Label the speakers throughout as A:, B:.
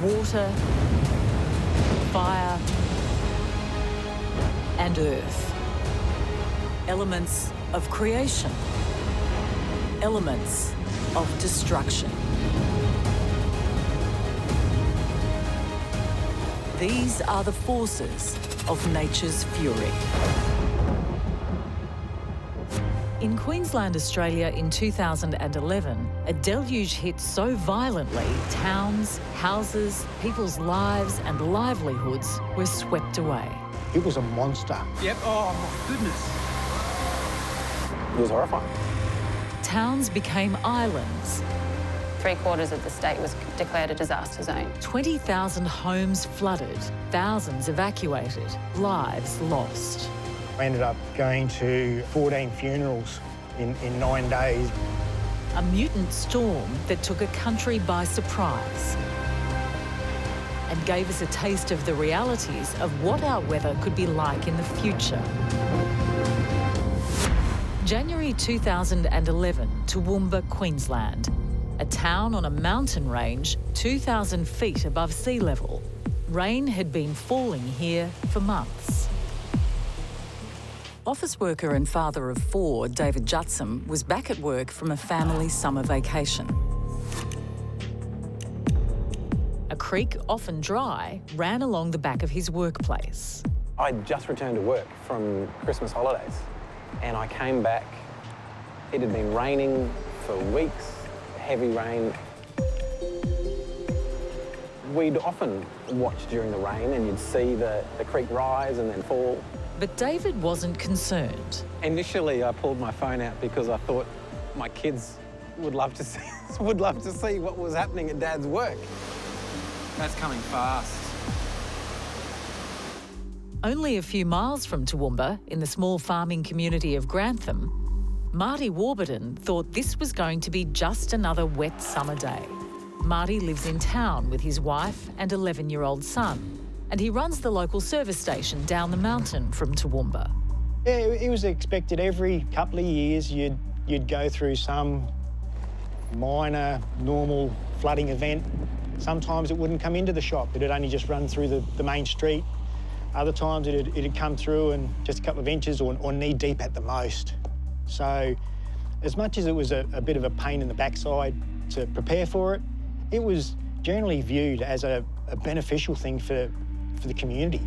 A: water, fire, and earth. Elements of creation, elements of destruction. These are the forces of nature's fury. In Queensland, Australia in 2011, a deluge hit so violently, towns, houses, people's lives and livelihoods were swept away.
B: It was a monster.
C: Yep, oh my goodness.
D: It was horrifying.
A: Towns became islands.
E: 3/4 of the state was declared a disaster zone.
A: 20,000 homes flooded, thousands evacuated, lives lost.
B: I ended up going to 14 funerals in 9 days.
A: A mutant storm that took a country by surprise and gave us a taste of the realities of what our weather could be like in the future. January 2011, Toowoomba, Queensland. A town on a mountain range 2,000 feet above sea level. Rain had been falling here for months. Office worker and father of 4, David Jutsam, was back at work from a family summer vacation. A creek, often dry, ran along the back of his workplace.
D: I'd just returned to work from Christmas holidays and I came back. It had been raining for weeks, heavy rain. We'd often watch during the rain and you'd see the creek rise and then fall.
A: But David wasn't concerned.
D: Initially, I pulled my phone out because I thought my kids would love to see what was happening at Dad's work.
C: That's coming fast.
A: Only a few miles from Toowoomba, in the small farming community of Grantham, Marty thought this was going to be just another wet summer day. Marty lives in town with his wife and 11-year-old son, and he runs the local service station down the mountain from Toowoomba.
B: Yeah, it was expected every couple of years you'd go through some minor, normal flooding event. Sometimes it wouldn't come into the shop, it'd only just run through the main street. Other times it'd come through and just a couple of inches or knee deep at the most. So as much as it was a bit of a pain in the backside to prepare for it, it was generally viewed as a beneficial thing for the community.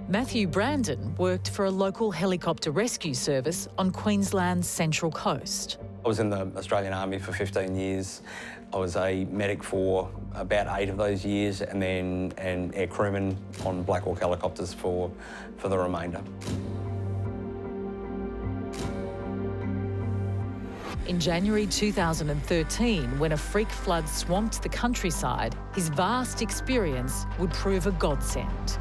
A: Matthew Brandon worked for a local helicopter rescue service on Queensland's Central Coast.
F: I was in the Australian Army for 15 years. I was a medic for about 8 of those years and then an air crewman on Black Hawk helicopters for the remainder.
A: In January 2013, when a freak flood swamped the countryside, his vast experience would prove a godsend.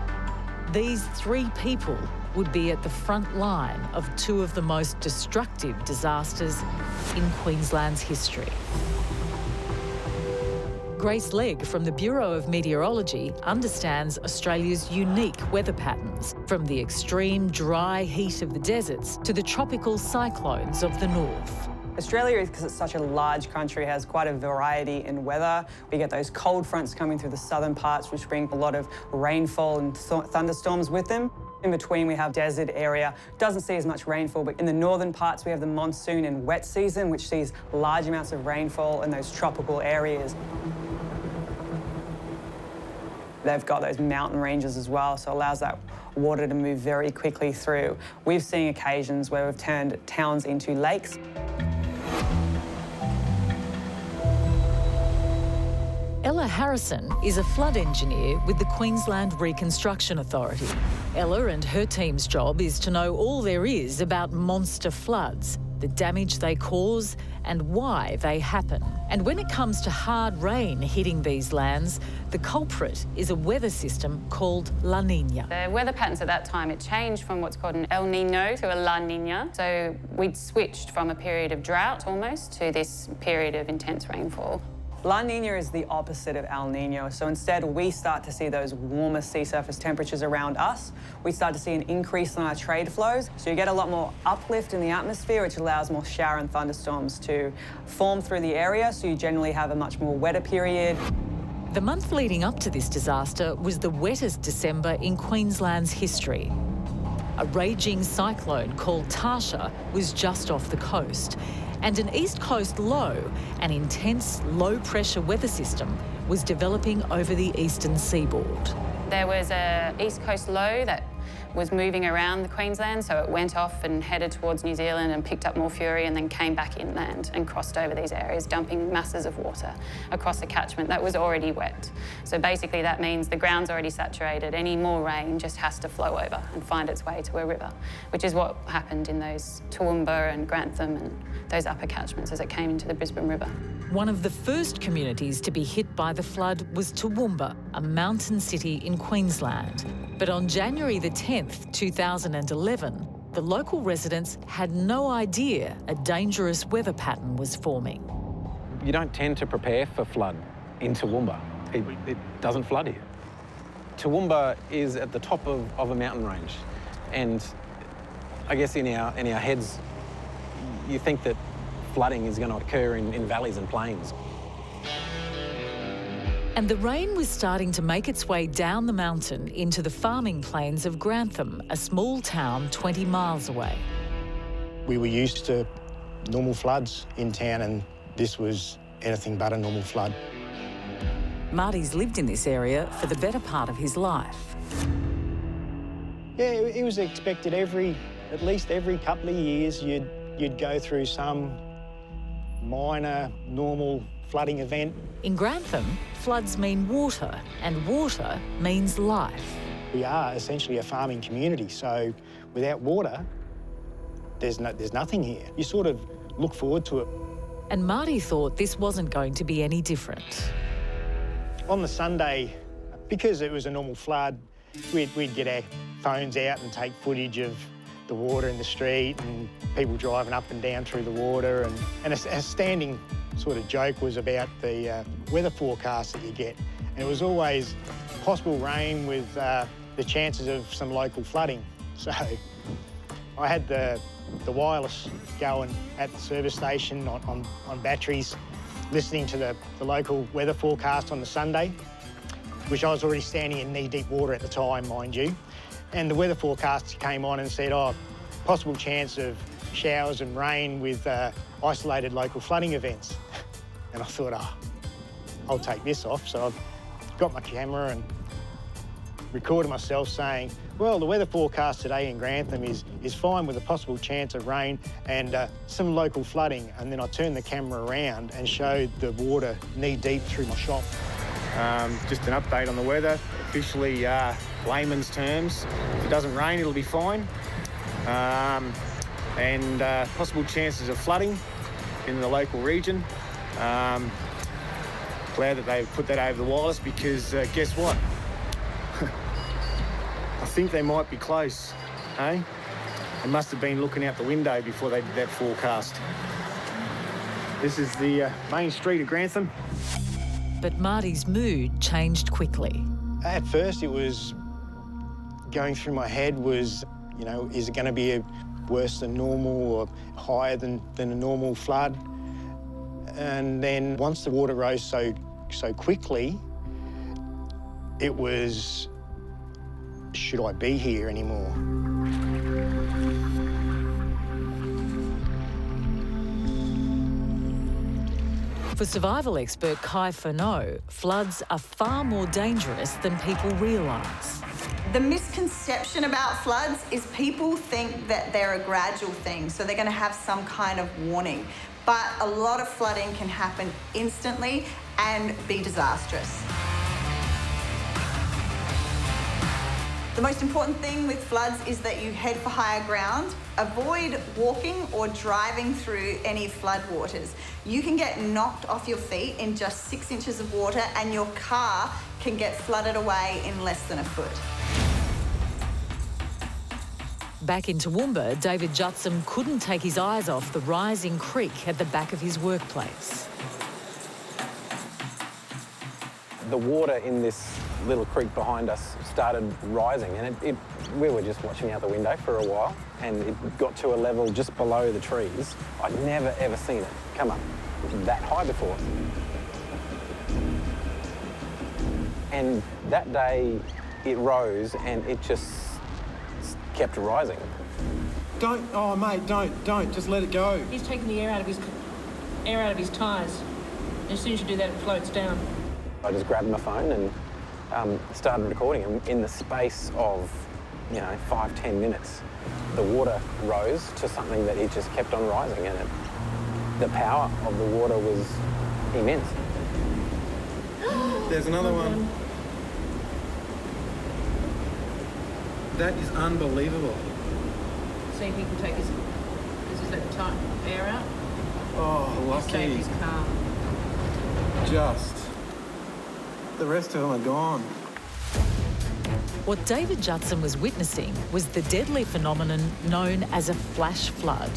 A: These 3 people would be at the front line of 2 of the most destructive disasters in Queensland's history. Grace Legg from the Bureau of Meteorology understands Australia's unique weather patterns, from the extreme dry heat of the deserts to the tropical cyclones of the north.
G: Australia, because it's such a large country, has quite a variety in weather. We get those cold fronts coming through the southern parts, which bring a lot of rainfall and thunderstorms with them. In between, we have desert area. Doesn't see as much rainfall, but in the northern parts, we have the monsoon and wet season, which sees large amounts of rainfall in those tropical areas. They've got those mountain ranges as well, so it allows that water to move very quickly through. We've seen occasions where we've turned towns into lakes.
A: Ella Harrison is a flood engineer with the Queensland Reconstruction Authority. Ella and her team's job is to know all there is about monster floods, the damage they cause and why they happen. And when it comes to hard rain hitting these lands, the culprit is a weather system called La Niña.
E: The weather patterns at that time, it changed from what's called an El Niño to a La Niña. So we'd switched from a period of drought almost to this period of intense rainfall.
G: La Nina is the opposite of El Nino. So instead, we start to see those warmer sea surface temperatures around us. We start to see an increase in our trade flows. So you get a lot more uplift in the atmosphere, which allows more shower and thunderstorms to form through the area. So you generally have a much more wetter period.
A: The month leading up to this disaster was the wettest December in Queensland's history. A raging cyclone called Tasha was just off the coast, and an east coast low, an intense low-pressure weather system, was developing over the eastern seaboard.
E: There was an east coast low that was moving around the Queensland, so it went off and headed towards New Zealand and picked up more fury and then came back inland and crossed over these areas, dumping masses of water across a catchment that was already wet. So basically that means the ground's already saturated. Any more rain just has to flow over and find its way to a river, which is what happened in those Toowoomba and Grantham and those upper catchments as it came into the Brisbane River.
A: One of the first communities to be hit by the flood was Toowoomba, a mountain city in Queensland. But on January the 10th, 2011, the local residents had no idea a dangerous weather pattern was forming.
D: You don't tend to prepare for flood in Toowoomba. It doesn't flood here. Toowoomba is at the top of a mountain range, and I guess in our heads, you think that flooding is going to occur in valleys and plains.
A: And the rain was starting to make its way down the mountain into the farming plains of Grantham, a small town 20 miles away.
B: We were used to normal floods in town, and this was anything but a normal flood.
A: Marty's lived in this area for the better part of his life.
B: Yeah, it was expected at least every couple of years you'd go through some minor normal flooding event.
A: In Grantham, floods mean water, and water means life.
B: We are essentially a farming community, so without water, there's nothing here. You sort of look forward to it.
A: And Marty thought this wasn't going to be any different.
B: On the Sunday, because it was a normal flood, we'd get our phones out and take footage of the water in the street and people driving up and down through the water. And a standing sort of joke was about the weather forecast that you get. And it was always possible rain with the chances of some local flooding. So I had the wireless going at the service station on batteries, listening to the local weather forecast on the Sunday, which I was already standing in knee-deep water at the time, mind you. And the weather forecast came on and said, possible chance of showers and rain with isolated local flooding events. And I thought, I'll take this off. So I got my camera and recorded myself saying, well, the weather forecast today in Grantham is fine with a possible chance of rain and some local flooding. And then I turned the camera around and showed the water knee-deep through my shop. Just an update on the weather. Officially, layman's terms, if it doesn't rain, it'll be fine. And possible chances of flooding in the local region. Glad that they've put that over the wireless because guess what? I think they might be close, eh? They must have been looking out the window before they did that forecast. This is the main street of Grantham.
A: But Marty's mood changed quickly.
B: At first, it was going through my head was, is it going to be worse than normal or higher than a normal flood? And then once the water rose so quickly, it was, should I be here anymore?
A: For survival expert Kai Furneaux, floods are far more dangerous than people realise.
H: The misconception about floods is people think that they're a gradual thing, so they're going to have some kind of warning. But a lot of flooding can happen instantly and be disastrous. The most important thing with floods is that you head for higher ground. Avoid walking or driving through any floodwaters. You can get knocked off your feet in just 6 inches of water and your car can get flooded away in less than a foot.
A: Back in Toowoomba, David Jutson couldn't take his eyes off the rising creek at the back of his workplace.
D: the water in this little creek behind us started rising, and we were just watching out the window for a while, and it got to a level just below the trees. I'd never, ever seen it come up that high before. And that day, it rose, and it just kept rising.
C: Don't, oh mate, don't, just let it go.
I: He's taking the air out of his tyres. As soon as you do that, it floats down.
D: I just grabbed my phone and started recording. And in the space of, 5-10 minutes, the water rose to something that it just kept on rising, and the power of the water was immense.
C: There's another one. That is unbelievable.
I: See if he can take his... This is that tight air out.
C: Oh, lucky.
I: Save his car.
C: Just. The rest of them are gone.
A: What David Judson was witnessing was the deadly phenomenon known as a flash flood.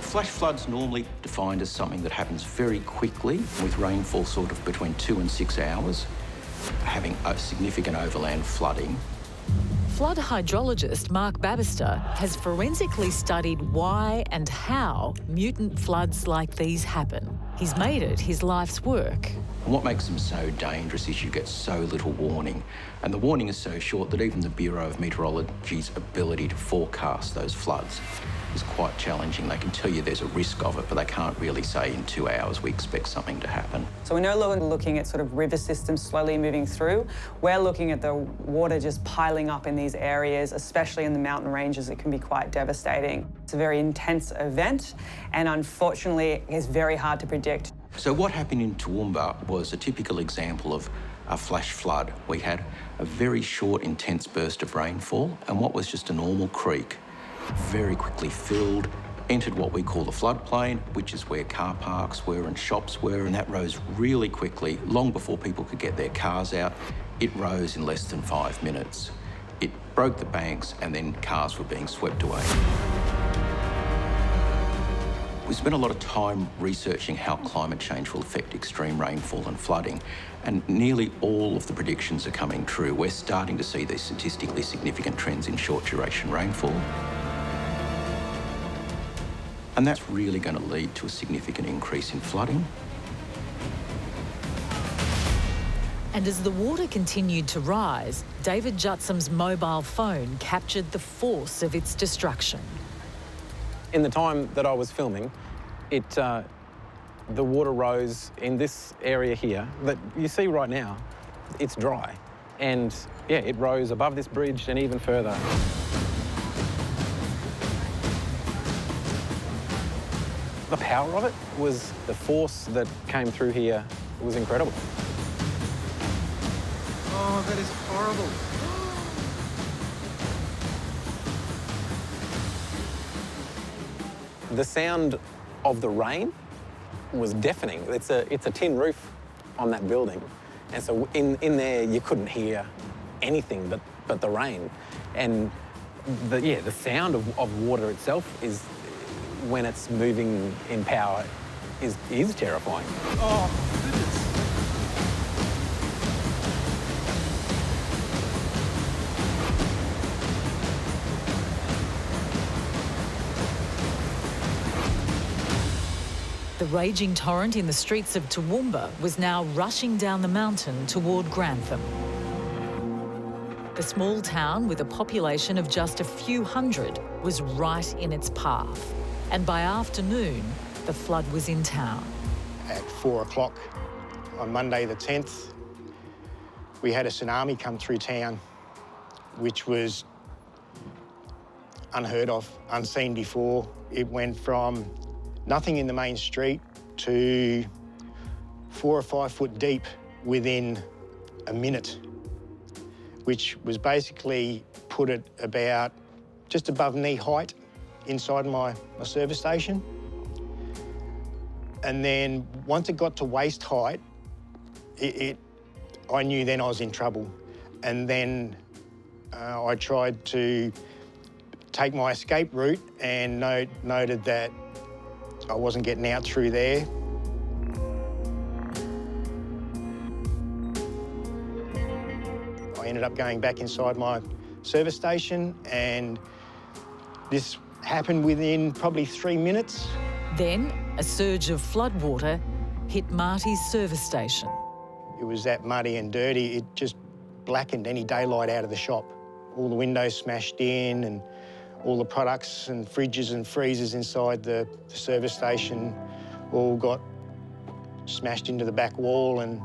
J: Flash flood's normally defined as something that happens very quickly, with rainfall sort of between 2 and 6 hours, having a significant overland flooding.
A: Flood hydrologist Mark Babbister has forensically studied why and how mutant floods like these happen. He's made it his life's work.
J: And what makes them so dangerous is you get so little warning. And the warning is so short that even the Bureau of Meteorology's ability to forecast those floods is quite challenging. They can tell you there's a risk of it, but they can't really say in 2 hours we expect something to happen.
G: So we're no longer looking at sort of river systems slowly moving through. We're looking at the water just piling up in these areas, especially in the mountain ranges. It can be quite devastating. It's a very intense event, and unfortunately, it's very hard to predict.
J: So what happened in Toowoomba was a typical example of a flash flood. We had a very short, intense burst of rainfall, and what was just a normal creek very quickly filled, entered what we call the floodplain, which is where car parks were and shops were, and that rose really quickly, long before people could get their cars out. It rose in less than 5 minutes. It broke the banks, and then cars were being swept away. We spent a lot of time researching how climate change will affect extreme rainfall and flooding, and nearly all of the predictions are coming true. We're starting to see these statistically significant trends in short-duration rainfall. And that's really going to lead to a significant increase in flooding.
A: And as the water continued to rise, David Jutson's mobile phone captured the force of its destruction.
D: In the time that I was filming, the water rose in this area here that you see right now. It's dry. And yeah, it rose above this bridge and even further. The power of it was the force that came through here was incredible.
C: Oh, that is horrible.
D: The sound of the rain was deafening. It's a tin roof on that building. And so in there, you couldn't hear anything but the rain. And the sound of water itself is, when it's moving in power, is terrifying.
C: Oh, goodness.
A: The raging torrent in the streets of Toowoomba was now rushing down the mountain toward Grantham. The small town, with a population of just a few hundred, was right in its path. And by afternoon, the flood was in town.
B: At 4 o'clock on Monday the 10th, we had a tsunami come through town, which was unheard of, unseen before. It went from nothing in the main street to 4 or 5 foot deep within a minute, which was basically put it about just above knee height inside my service station. And then once it got to waist height, I knew then I was in trouble. And then I tried to take my escape route and noted that I wasn't getting out through there. ended up going back inside my service station, and this happened within probably 3 minutes.
A: Then a surge of floodwater hit Marty's service station.
B: It was that muddy and dirty, it just blackened any daylight out of the shop. All the windows smashed in, and all the products and fridges and freezers inside the service station all got smashed into the back wall, and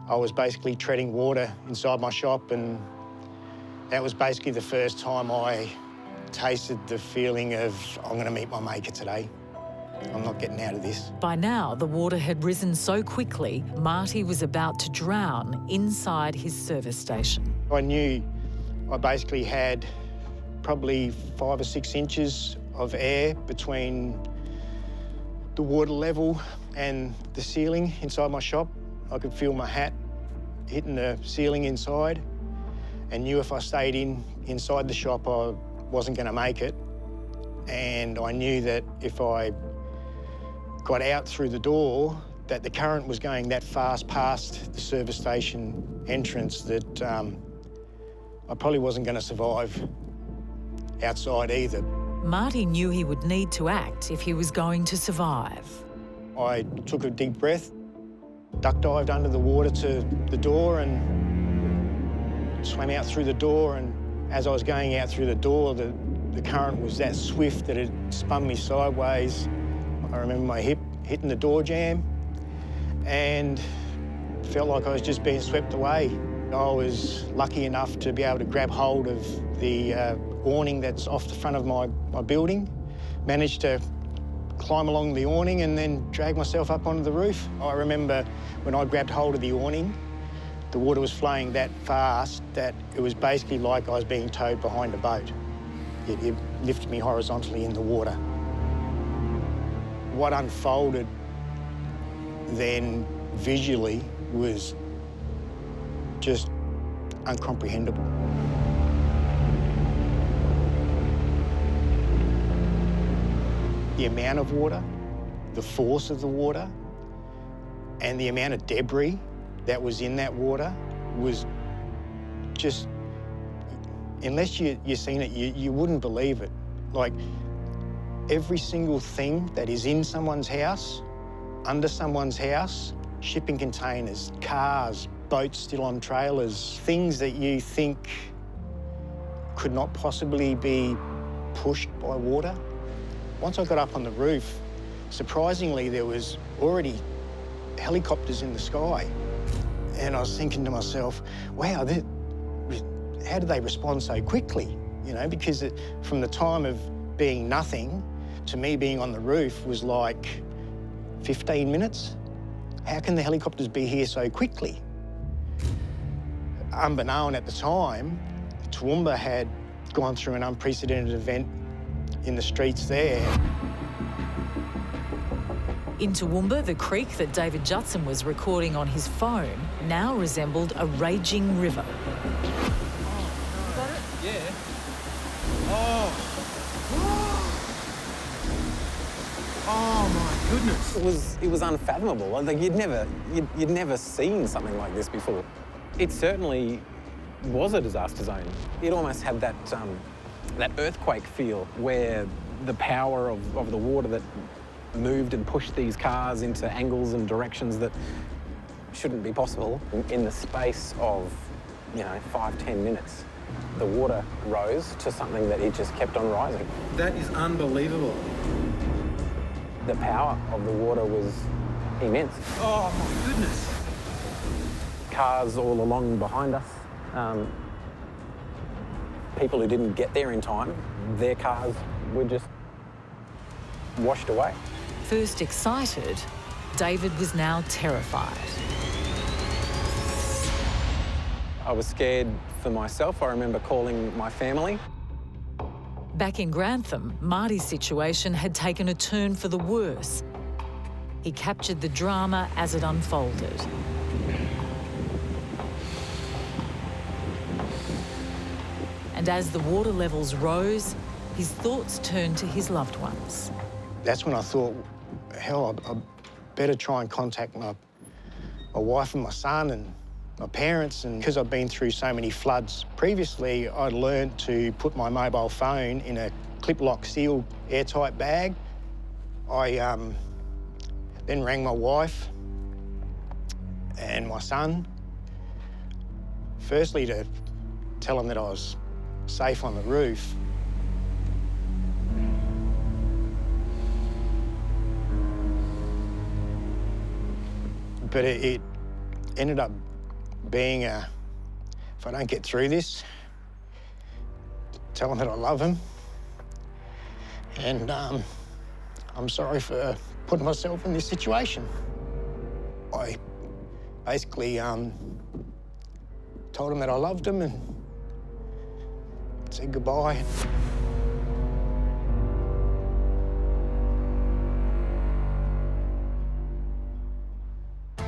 B: I was basically treading water inside my shop, and that was basically the first time I tasted the feeling of, I'm going to meet my maker today. I'm not getting out of this.
A: By now, the water had risen so quickly, Marty was about to drown inside his service station.
B: I knew I basically had probably 5 or 6 inches of air between the water level and the ceiling inside my shop. I could feel my hat hitting the ceiling inside, and knew if I stayed inside the shop, I wasn't going to make it. And I knew that if I got out through the door, that the current was going that fast past the service station entrance that I probably wasn't going to survive outside either.
A: Marty knew he would need to act if he was going to survive.
B: I took a deep breath, duck dived under the water to the door and swam out through the door, and as I was going out through the door, the current was that swift that it spun me sideways. I remember my hip hitting the door jamb and felt like I was just being swept away. I was lucky enough to be able to grab hold of the awning that's off the front of my building, managed to climb along the awning and then drag myself up onto the roof. I remember when I grabbed hold of the awning, the water was flowing that fast that it was basically like I was being towed behind a boat. It lifted me horizontally in the water. What unfolded then visually was just incomprehensible. The amount of water, the force of the water, and the amount of debris that was in that water was just, unless you've seen it, you wouldn't believe it. Like, every single thing that is in someone's house, under someone's house, shipping containers, cars, boats still on trailers, things that you think could not possibly be pushed by water. Once I got up on the roof, surprisingly, there was already helicopters in the sky. And I was thinking to myself, wow, how did they respond so quickly? You know, because from the time of being nothing to me being on the roof was like 15 minutes. How can the helicopters be here so quickly? Unbeknown at the time, Toowoomba had gone through an unprecedented event in the streets there.
A: In Toowoomba, the creek that David Judson was recording on his phone now resembled a raging river.
C: Oh, got it? Yeah. Oh. Oh my goodness.
D: It was unfathomable. Like you'd never seen something like this before. It certainly was a disaster zone. It almost had that earthquake feel where the power of the water that moved and pushed these cars into angles and directions that shouldn't be possible. In the space of, 5-10 minutes, the water rose to something that it just kept on rising.
C: That is unbelievable.
D: The power of the water was immense.
C: Oh my goodness.
D: Cars all along behind us. People who didn't get there in time, their cars were just washed away.
A: First excited, David was now terrified.
D: I was scared for myself. I remember calling my family.
A: Back in Grantham, Marty's situation had taken a turn for the worse. He captured the drama as it unfolded. And as the water levels rose, his thoughts turned to his loved ones.
B: That's when I thought, hell, I better try and contact my wife and my son and my parents, and because I've been through so many floods previously, I learned to put my mobile phone in a clip-lock sealed airtight bag. I then rang my wife and my son, firstly to tell them that I was safe on the roof. But it ended up being if I don't get through this, tell them that I love them. And I'm sorry for putting myself in this situation. I basically told them that I loved them and said goodbye.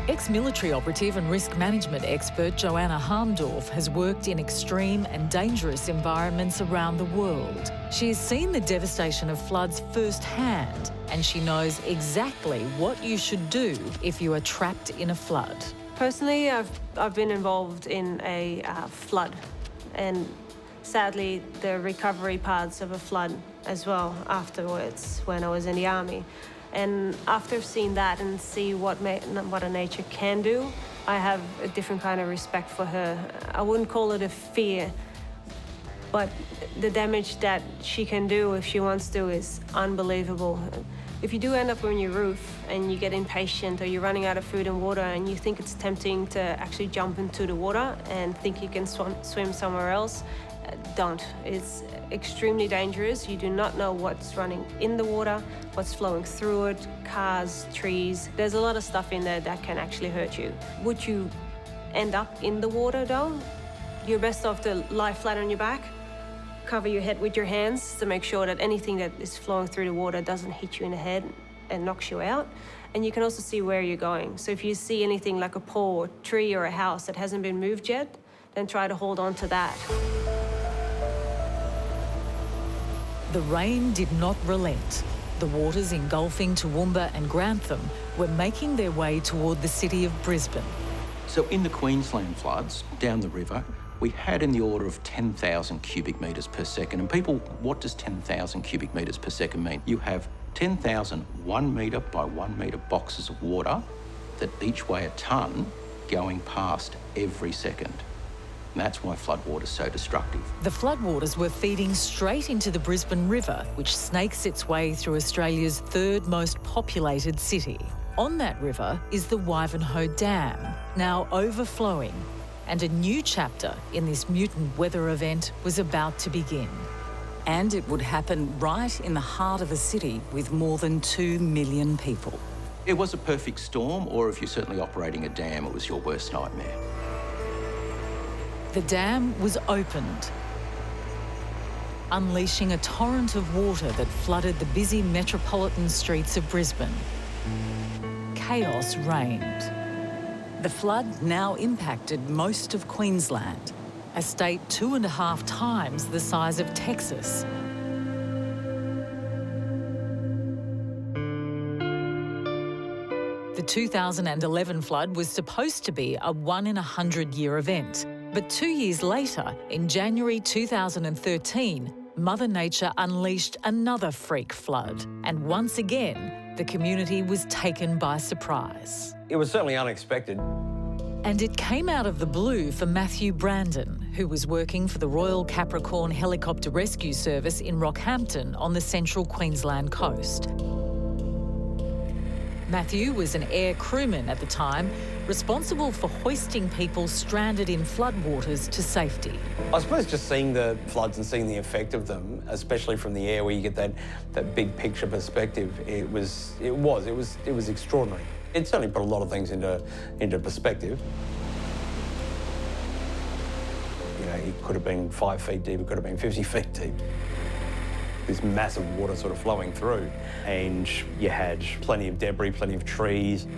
A: Ex-military operative and risk management expert Joanna Harmdorf has worked in extreme and dangerous environments around the world. She has seen the devastation of floods firsthand, and she knows exactly what you should do if you are trapped in a flood.
K: Personally, I've been involved in a flood, and sadly the recovery parts of a flood as well afterwards when I was in the army. And after seeing that and see what a nature can do, I have a different kind of respect for her. I wouldn't call it a fear, but the damage that she can do if she wants to is unbelievable. If you do end up on your roof and you get impatient or you're running out of food and water and you think it's tempting to actually jump into the water and think you can swim somewhere else, don't. It's extremely dangerous. You do not know what's running in the water, what's flowing through it, cars, trees. There's a lot of stuff in there that can actually hurt you. Would you end up in the water though? You're best off to lie flat on your back, cover your head with your hands to make sure that anything that is flowing through the water doesn't hit you in the head and knocks you out. And you can also see where you're going. So if you see anything like a pole or tree or a house that hasn't been moved yet, then try to hold on to that.
A: The rain did not relent. The waters engulfing Toowoomba and Grantham were making their way toward the city of Brisbane.
J: So in the Queensland floods, down the river, we had in the order of 10,000 cubic metres per second. And people, what does 10,000 cubic metres per second mean? You have 10,000 1 metre by 1 metre boxes of water that each weigh a tonne going past every second. And that's why floodwaters are so destructive.
A: The floodwaters were feeding straight into the Brisbane River, which snakes its way through Australia's third most populated city. On that river is the Ivanhoe Dam, now overflowing, and a new chapter in this mutant weather event was about to begin.
L: And it would happen right in the heart of a city with more than 2 million people.
J: It was a perfect storm, or if you're certainly operating a dam, it was your worst nightmare.
A: The dam was opened, unleashing a torrent of water that flooded the busy metropolitan streets of Brisbane. Chaos reigned.
L: The flood now impacted most of Queensland,
A: a state 2.5 times the size of Texas. The 2011 flood was supposed to be a 1-in-100-year event. But 2 years later, in January 2013, Mother Nature unleashed another freak flood. And once again, the community was taken by surprise.
F: It was certainly unexpected.
A: And it came out of the blue for Matthew Brandon, who was working for the Royal Capricorn Helicopter Rescue Service in Rockhampton on the central Queensland coast. Matthew was an air crewman at the time, responsible for hoisting people stranded in floodwaters to safety.
F: I suppose just seeing the floods and seeing the effect of them, especially from the air where you get that big picture perspective, it was extraordinary. It certainly put a lot of things into perspective. You know, it could have been 5 feet deep, it could have been 50 feet deep. This massive water sort of flowing through, and you had plenty of debris, plenty of trees,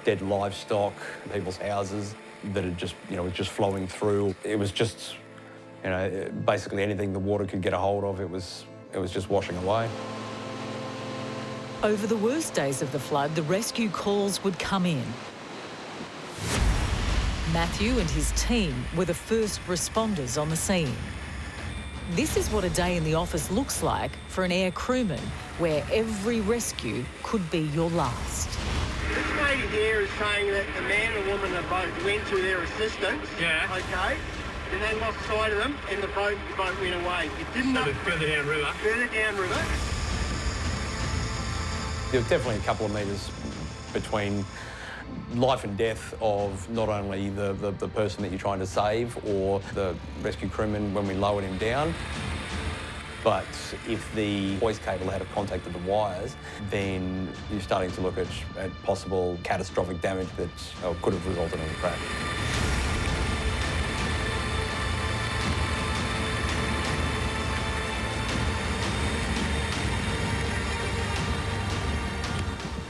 F: dead livestock, people's houses that had just, was just flowing through. It was just, basically anything the water could get a hold of, it was just washing away.
A: Over the worst days of the flood, the rescue calls would come in. Matthew and his team were the first responders on the scene. This is what a day in the office looks like for an air crewman, where every rescue could be your last.
M: This lady here is saying that the man and woman are both went to their assistance. Yeah. Okay. Then they lost sight of them and the boat went away. It didn't. So further downriver. Further downriver.
F: There's definitely a couple of metres between life and death of not only the person that you're trying to save or the rescue crewman when we lowered him down, but if the hoist cable had contacted the wires, then you're starting to look at possible catastrophic damage that could have resulted in a crash.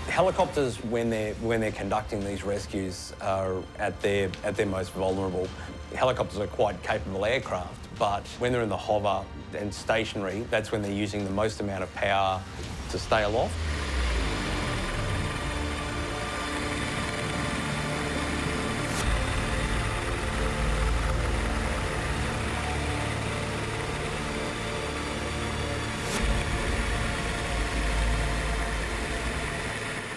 F: Helicopters, when they're conducting these rescues, are at their most vulnerable. Helicopters are quite capable aircraft, but when they're in the hover and stationary, that's when they're using the most amount of power to stay aloft.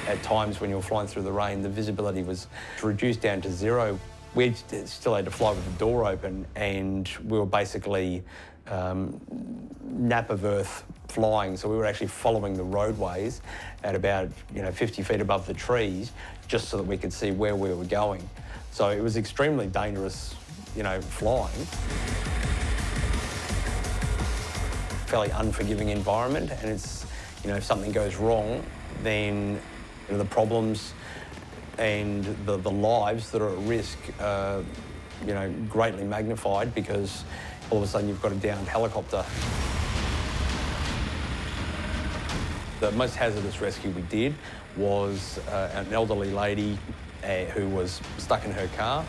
F: At times when you were flying through the rain, the visibility was reduced down to zero. We still had to fly with the door open, and we were basically nap of earth flying. So we were actually following the roadways at about 50 feet above the trees, just so that we could see where we were going. So it was extremely dangerous, flying. Fairly unforgiving environment, and it's, if something goes wrong, then the problems and the lives that are at risk are, greatly magnified, because all of a sudden you've got a downed helicopter. The most hazardous rescue we did was an elderly lady who was stuck in her car.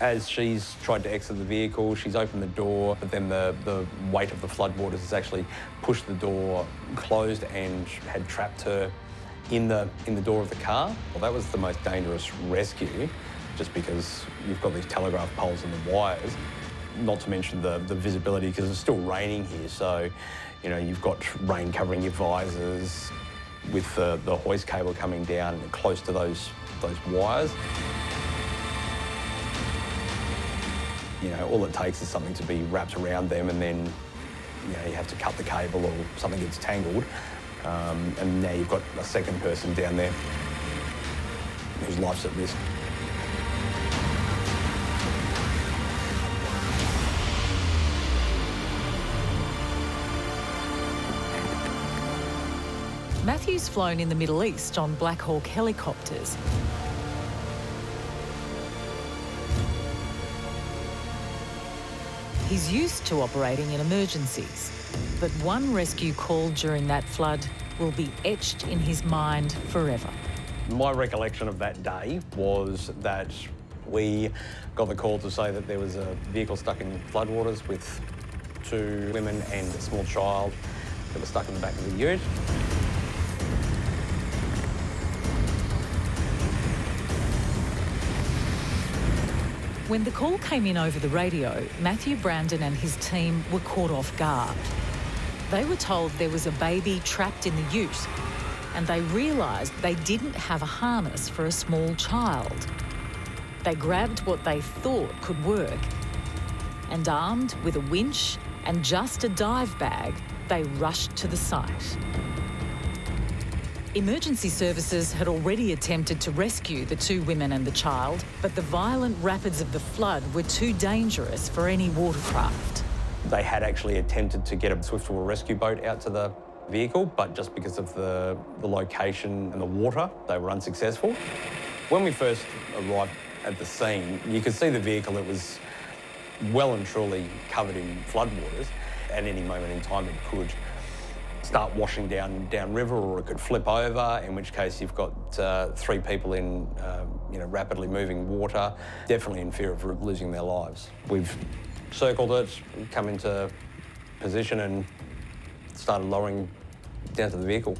F: As she's tried to exit the vehicle, she's opened the door, but then the weight of the floodwaters has actually pushed the door closed and had trapped her in the door of the car. Well, that was the most dangerous rescue, just because you've got these telegraph poles and the wires, not to mention the visibility, because it's still raining here, so you've got rain covering your visors, with the hoist cable coming down close to those wires. All it takes is something to be wrapped around them, and then you have to cut the cable or something gets tangled. And now you've got a second person down there whose life's at risk.
A: Matthew's flown in the Middle East on Black Hawk helicopters. He's used to operating in emergencies, but one rescue call during that flood will be etched in his mind forever.
F: My recollection of that day was that we got the call to say that there was a vehicle stuck in floodwaters with 2 women and a small child that were stuck in the back of the ute.
A: When the call came in over the radio, Matthew Brandon and his team were caught off guard. They were told there was a baby trapped in the ute, and they realised they didn't have a harness for a small child. They grabbed what they thought could work, and armed with a winch and just a dive bag, they rushed to the site. Emergency services had already attempted to rescue the 2 women and the child, but the violent rapids of the flood were too dangerous for any watercraft.
F: They had actually attempted to get a swiftwater rescue boat out to the vehicle, but just because of the location and the water, they were unsuccessful. When we first arrived at the scene, you could see the vehicle. It was well and truly covered in floodwaters. At any moment in time, it could start washing down river, or it could flip over, in which case you've got 3 people in rapidly moving water, definitely in fear of losing their lives. We've circled it, come into position and started lowering down to the vehicle.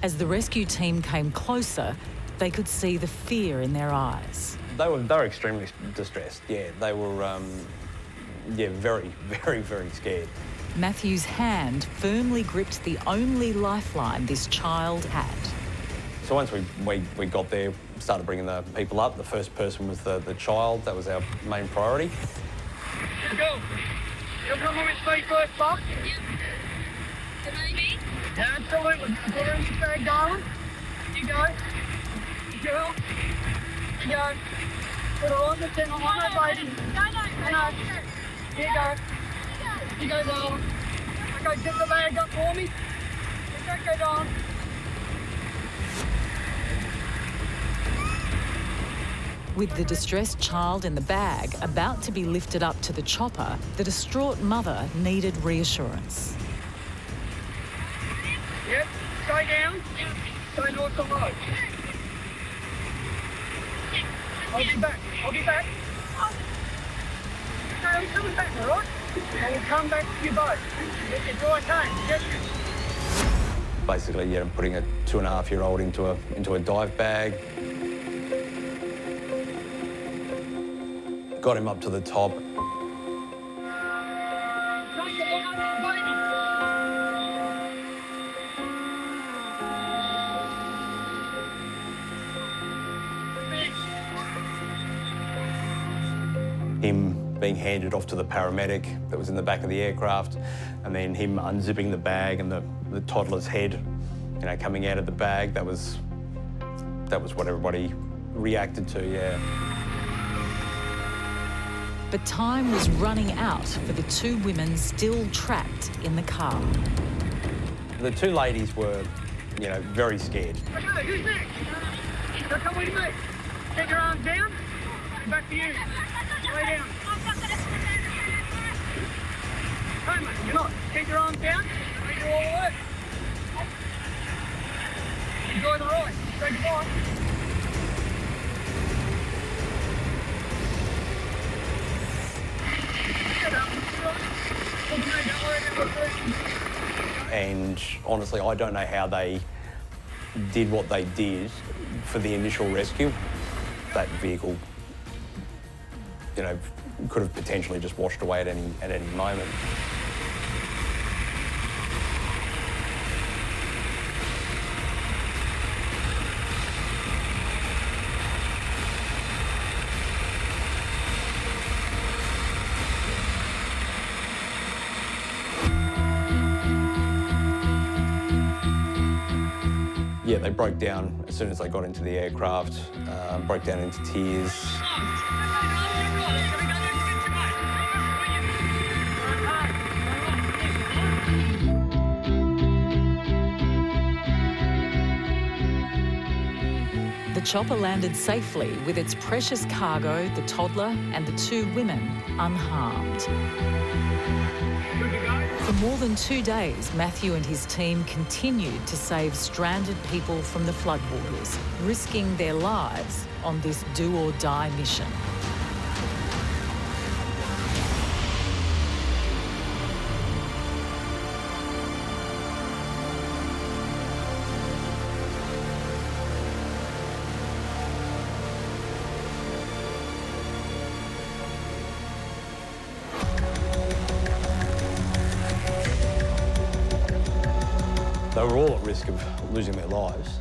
A: As the rescue team came closer, they could see the fear in their eyes.
F: They were extremely distressed, yeah. They were, very, very, very scared.
A: Matthew's hand firmly gripped the only lifeline this child had.
F: So once we got there, started bringing the people up, the first person was the child. That was our main priority.
M: Let's go. You'll come on with feet first, Bob? Yep. The baby? Yeah, absolutely. Put her in the bag, darling. You go. Girl. You go. Put her on the tent. I'm on that baby. No. Here you go. You go, darling. Okay, get the bag up for me. Okay, darling.
A: With the distressed child in the bag about to be lifted up to the chopper, the distraught mother needed reassurance.
M: Yep, stay down. Stay north to low. I'll be back. Okay, I'm coming back, all right? I will come back to your boat. It's all okay, yes?
F: Basically, putting a 2.5-year-old into a dive bag. Got him up to the top. Him being handed off to the paramedic that was in the back of the aircraft, and then him unzipping the bag and the toddler's head, coming out of the bag. That was what everybody reacted to, yeah.
A: But time was running out for the two women still trapped in the car.
F: The two ladies were, very scared.
M: Okay, who's next? Now come with me. Take your arms down. Back to you. Lay down. Hey, mate, you're not. Take your arms down. Make it all work. Enjoy the ride. Say goodbye.
F: And honestly, I don't know how they did what they did for the initial rescue. That vehicle, could have potentially just washed away at any moment. Yeah, they broke down as soon as they got into the aircraft, broke down into tears.
A: The chopper landed safely with its precious cargo, the toddler and the two women, unharmed. For more than 2 days, Matthew and his team continued to save stranded people from the floodwaters, risking their lives on this do-or-die mission.
F: They were all at risk of losing their lives.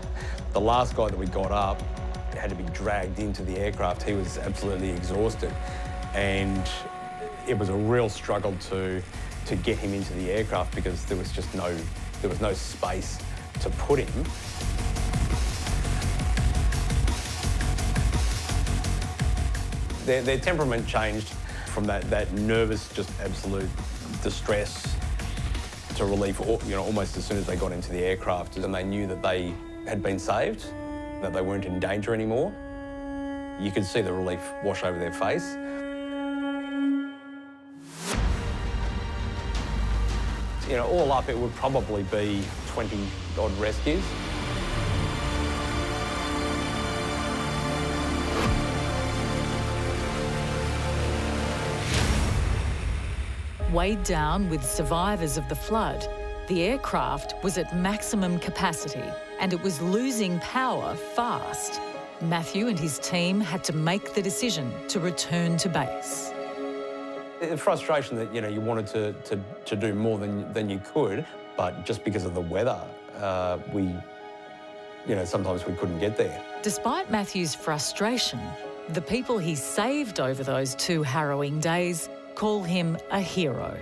F: The last guy that we got up had to be dragged into the aircraft. He was absolutely exhausted, and it was a real struggle to get him into the aircraft because there was just no space to put him. Their temperament changed from that nervous, just absolute distress to relief, almost as soon as they got into the aircraft, and they knew that they had been saved, that they weren't in danger anymore. You could see the relief wash over their face. All up, it would probably be 20-odd rescues.
A: Weighed down with survivors of the flood, the aircraft was at maximum capacity and it was losing power fast. Matthew and his team had to make the decision to return to base.
F: The frustration that, you wanted to do more than you could, but just because of the weather, sometimes we couldn't get there.
A: Despite Matthew's frustration, the people he saved over those 2 harrowing days call him a hero.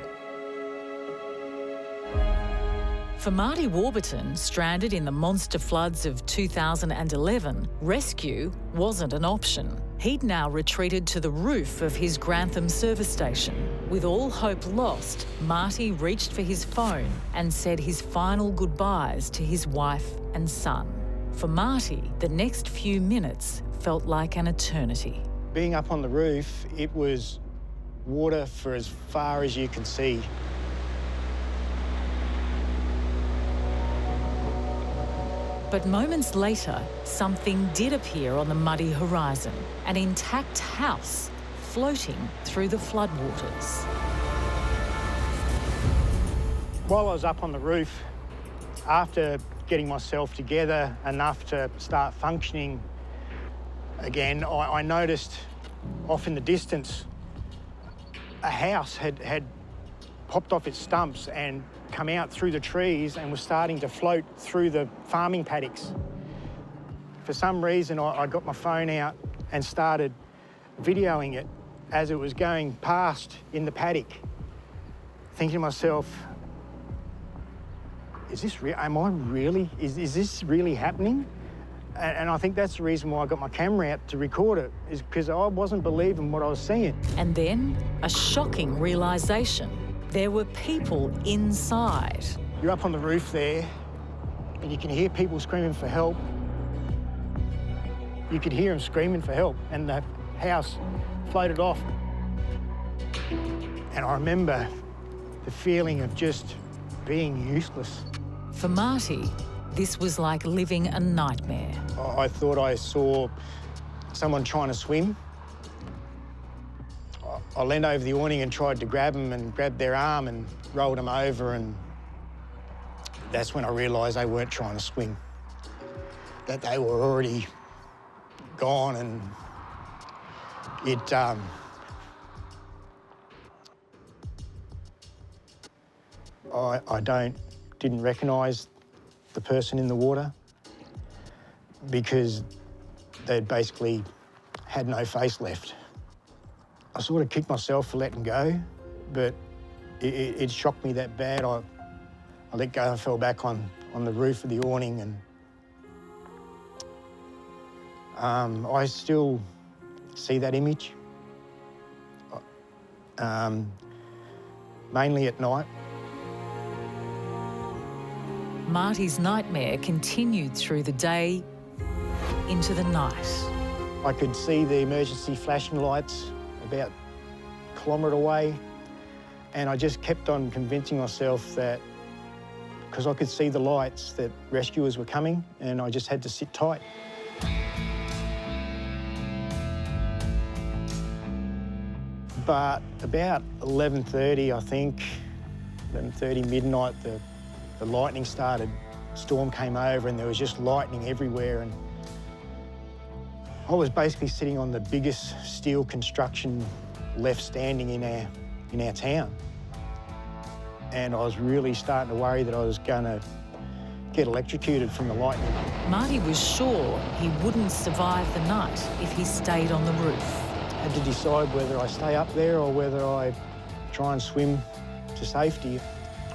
A: For Marty Warburton, stranded in the monster floods of 2011, rescue wasn't an option. He'd now retreated to the roof of his Grantham service station. With all hope lost, Marty reached for his phone and said his final goodbyes to his wife and son. For Marty, the next few minutes felt like an eternity.
B: Being up on the roof, it was water for as far as you can see.
A: But moments later, something did appear on the muddy horizon, an intact house floating through the floodwaters.
B: While I was up on the roof, after getting myself together enough to start functioning again, I noticed off in the distance a house had popped off its stumps and come out through the trees and was starting to float through the farming paddocks. For some reason, I got my phone out and started videoing it as it was going past in the paddock, thinking to myself, is this real? Am I really? Is this really happening? And I think that's the reason why I got my camera out to record it, is because I wasn't believing what I was seeing.
A: And then a shocking realisation. There were people inside.
B: You're up on the roof there, and you can hear people screaming for help. You could hear them screaming for help, and the house floated off. And I remember the feeling of just being useless.
A: For Marty, this was like living a nightmare.
B: I thought I saw someone trying to swim. I leaned over the awning and tried to grab them and grabbed their arm and rolled them over, and that's when I realised they weren't trying to swim, that they were already gone. And it I didn't recognise the person in the water because they'd basically had no face left. I sort of kicked myself for letting go, but it shocked me that bad. I let go and fell back on the roof of the awning, and I still see that image, mainly at night.
A: Marty's nightmare continued through the day into the night.
B: I could see the emergency flashing lights about a kilometre away, and I just kept on convincing myself that, because I could see the lights, that rescuers were coming, and I just had to sit tight. But about 11:30, I think, 11:30 midnight, the lightning started. Storm came over and there was just lightning everywhere, and I was basically sitting on the biggest steel construction left standing in our town. And I was really starting to worry that I was going to get electrocuted from the lightning.
A: Marty was sure he wouldn't survive the night if he stayed on the roof.
B: I had to decide whether I stay up there or whether I try and swim to safety.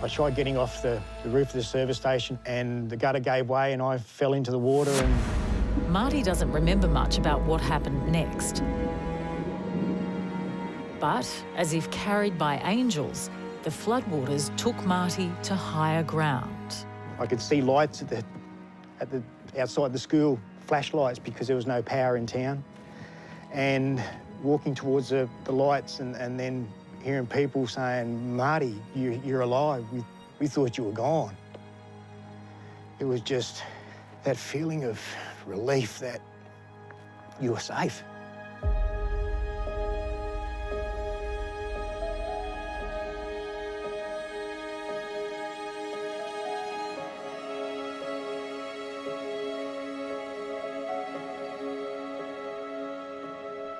B: I tried getting off the roof of the service station, and the gutter gave way and I fell into the water. And
A: Marty doesn't remember much about what happened next. But, as if carried by angels, the floodwaters took Marty to higher ground.
B: I could see lights at the outside the school, flashlights, because there was no power in town. And walking towards the lights and then hearing people saying, "Marty, you're alive. We thought you were gone." It was just that feeling of relief that you were safe.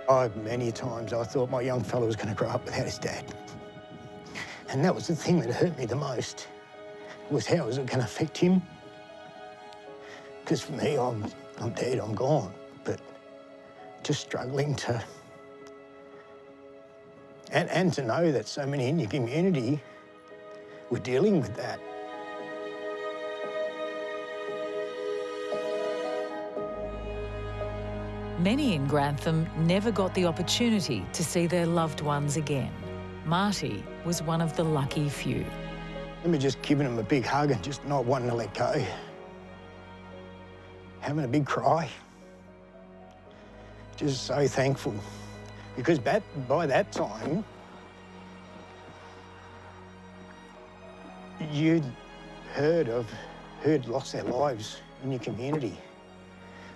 B: Many times I thought my young fella was going to grow up without his dad. And that was the thing that hurt me the most, was how was it going to affect him? Because for me, I'm dead, I'm gone. But just struggling to... And to know that so many in your community were dealing with that.
A: Many in Grantham never got the opportunity to see their loved ones again. Marty was one of the lucky few.
B: I remember just giving him a big hug and just not wanting to let go. Having a big cry. Just so thankful. Because by that time, you'd heard lost their lives in your community.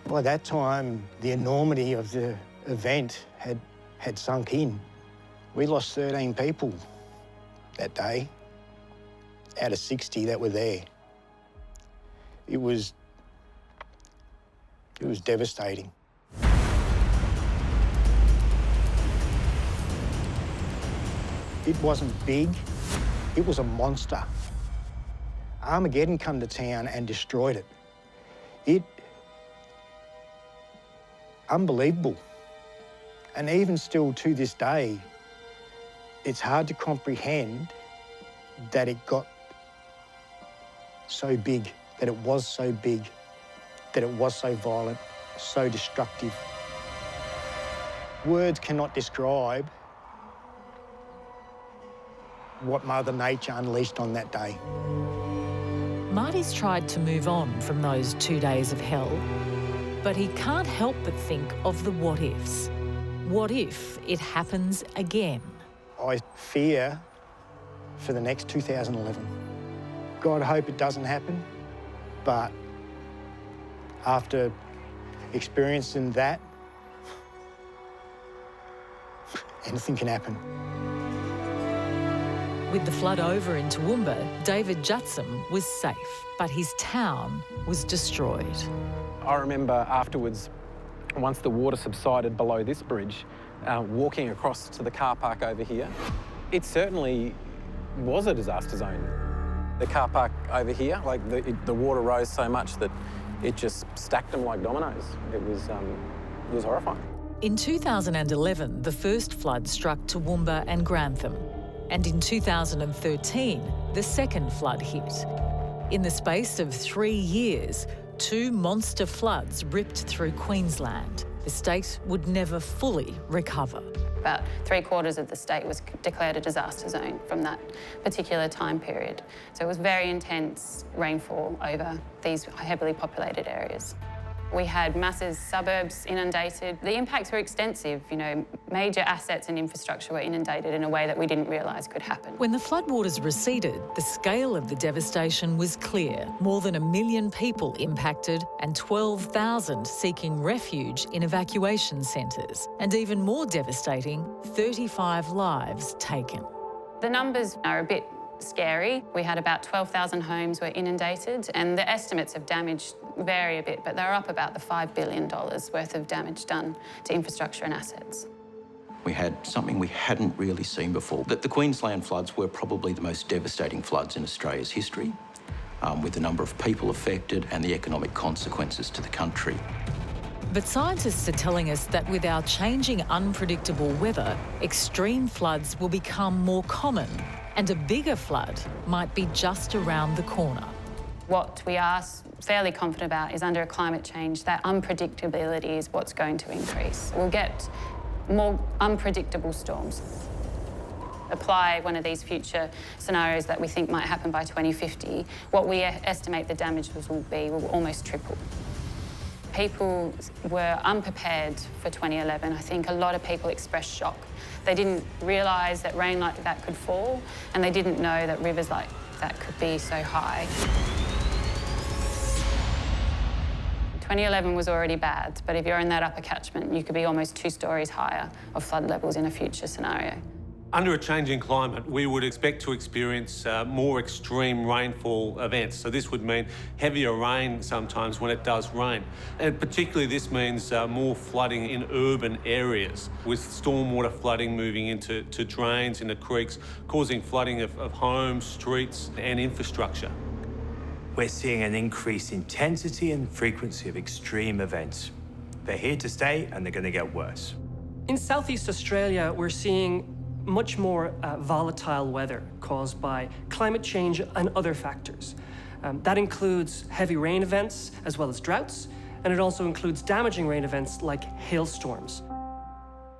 B: By that time, the enormity of the event had sunk in. We lost 13 people that day out of 60 that were there. It was devastating. It wasn't big, it was a monster. Armageddon come to town and destroyed it. Unbelievable. And even still to this day, it's hard to comprehend that it got so big, that it was so big, that it was so violent, so destructive. Words cannot describe what Mother Nature unleashed on that day.
A: Marty's tried to move on from those 2 days of hell, but he can't help but think of the what-ifs. What if it happens again?
B: I fear for the next 2011. God, I hope it doesn't happen, but after experiencing that, anything can happen.
A: With the flood over in Toowoomba, David Jutsam was safe, but his town was destroyed.
D: I remember afterwards, once the water subsided below this bridge, walking across to the car park over here. It certainly was a disaster zone. The car park over here, like the water rose so much that it just stacked them like dominoes. It was horrifying.
A: In 2011, the first flood struck Toowoomba and Grantham. And in 2013, the second flood hit. In the space of 3 years, 2 monster floods ripped through Queensland. The state would never fully recover.
E: About 3/4 of the state was declared a disaster zone from that particular time period. So it was very intense rainfall over these heavily populated areas. We had massive suburbs inundated. The impacts were extensive, major assets and infrastructure were inundated in a way that we didn't realise could happen.
A: When the floodwaters receded, the scale of the devastation was clear. More than 1 million people impacted and 12,000 seeking refuge in evacuation centres. And even more devastating, 35 lives taken.
E: The numbers are a bit scary. We had about 12,000 homes were inundated, and the estimates of damage vary a bit, but they're up about the $5 billion worth of damage done to infrastructure and assets.
J: We had something we hadn't really seen before, that the Queensland floods were probably the most devastating floods in Australia's history, with the number of people affected and the economic consequences to the country.
A: But scientists are telling us that with our changing unpredictable weather, extreme floods will become more common, and a bigger flood might be just around the corner.
E: What we are fairly confident about is under climate change, that unpredictability is what's going to increase. We'll get more unpredictable storms. Apply one of these future scenarios that we think might happen by 2050, what we estimate the damages will be will almost triple. People were unprepared for 2011. I think a lot of people expressed shock. They didn't realise that rain like that could fall, and they didn't know that rivers like that could be so high. 2011 was already bad, but if you're in that upper catchment, you could be almost 2 stories higher of flood levels in a future scenario.
N: Under a changing climate, we would expect to experience more extreme rainfall events. So this would mean heavier rain sometimes when it does rain. And particularly this means more flooding in urban areas, with stormwater flooding moving into drains, into creeks, causing flooding of homes, streets and infrastructure.
O: We're seeing an increased intensity and frequency of extreme events. They're here to stay and they're going to get worse.
P: In Southeast Australia, we're seeing much more volatile weather caused by climate change and other factors. That includes heavy rain events as well as droughts, and it also includes damaging rain events like hailstorms.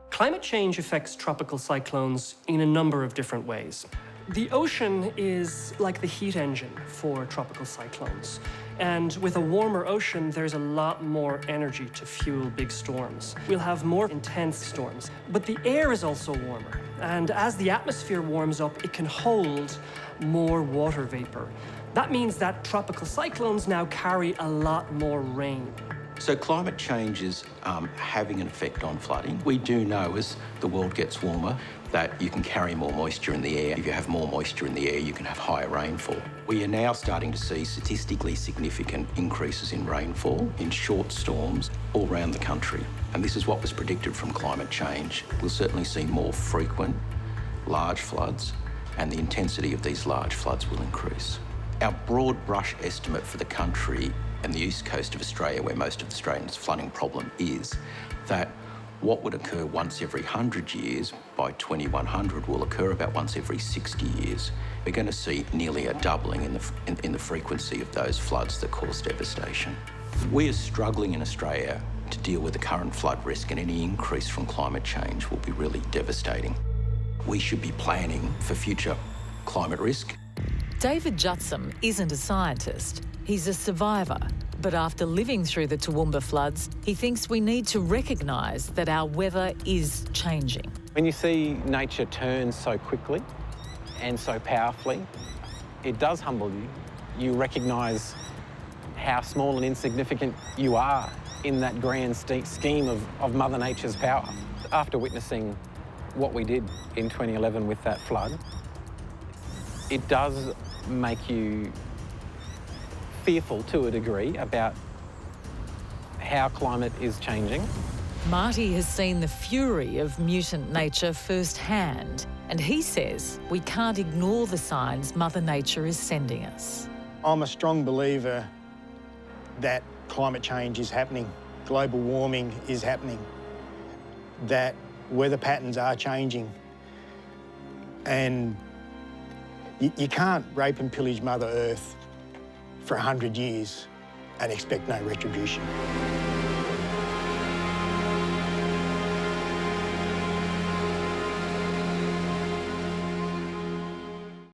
P: Climate change affects tropical cyclones in a number of different ways. The ocean is like the heat engine for tropical cyclones. And with a warmer ocean, there's a lot more energy to fuel big storms. We'll have more intense storms. But the air is also warmer. And as the atmosphere warms up, it can hold more water vapor. That means that tropical cyclones now carry a lot more rain.
J: So climate change is having an effect on flooding. We do know as the world gets warmer that you can carry more moisture in the air. If you have more moisture in the air, you can have higher rainfall. We are now starting to see statistically significant increases in rainfall in short storms all around the country. And this is what was predicted from climate change. We'll certainly see more frequent large floods, and the intensity of these large floods will increase. Our broad brush estimate for the country and the east coast of Australia, where most of Australia's flooding problem is, that what would occur once every 100 years, by 2100 will occur about once every 60 years. We're going to see nearly a doubling in the frequency of those floods that cause devastation. We are struggling in Australia to deal with the current flood risk, and any increase from climate change will be really devastating. We should be planning for future climate risk.
A: David Jutsom isn't a scientist. He's a survivor. But after living through the Toowoomba floods, he thinks we need to recognise that our weather is changing.
D: When you see nature turn so quickly and so powerfully, it does humble you. You recognise how small and insignificant you are in that grand scheme of Mother Nature's power. After witnessing what we did in 2011 with that flood, it does make you fearful to a degree about how climate is changing.
A: Marty has seen the fury of mutant nature firsthand, and he says we can't ignore the signs Mother Nature is sending us.
B: I'm a strong believer that climate change is happening, global warming is happening, that weather patterns are changing, and you can't rape and pillage Mother Earth for 100 years and expect no retribution.